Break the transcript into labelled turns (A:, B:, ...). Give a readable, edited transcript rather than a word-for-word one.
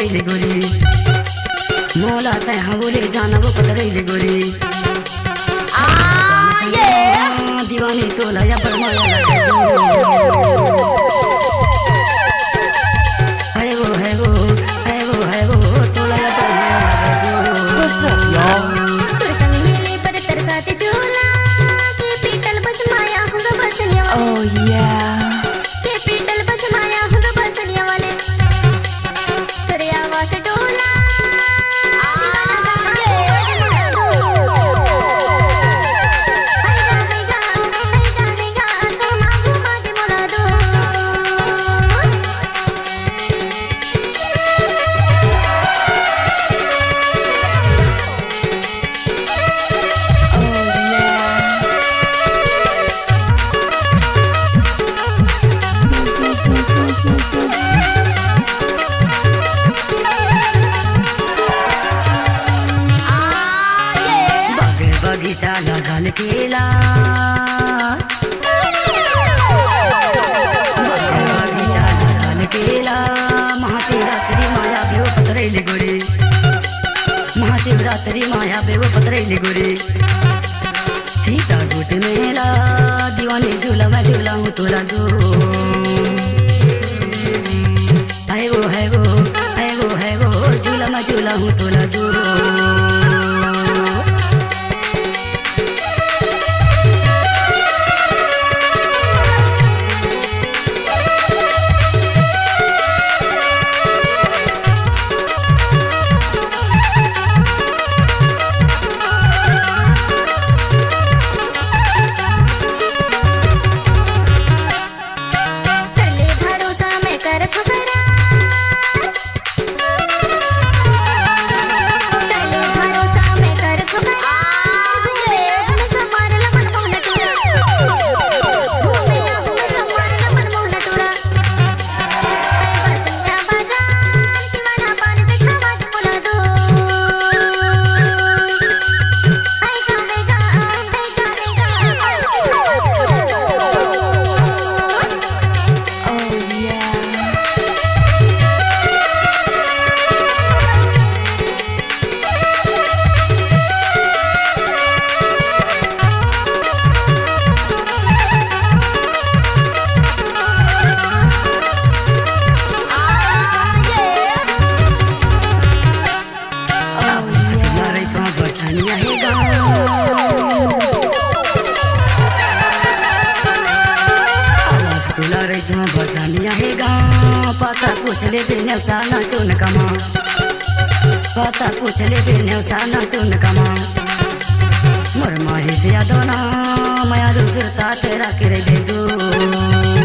A: पतरैले गोरी मोला तै बोले जाना वो पतरैले गोरी दीवानी तोला या पर माया लगे है वो तोला या पर माया लगे
B: What's up, y'all? Oh yeah.
A: बगीचा लगल केला बगीचा लगल केला महाशिवरात्रि माया बेव पतरैले गोरी महाशिवरात्रि माया बेव पतरैले गोरी सीता गुट मेला दीवानी झूला मैं झूला हूँ तोला दो है वो झूला मैं झूला हूँ तोला दो पता पूछ ले बेने साना चुन कमा पता पूछ ले बेने साना चुन कमा मोर माही से यादोना माया दूसरता तेरा करे दे दो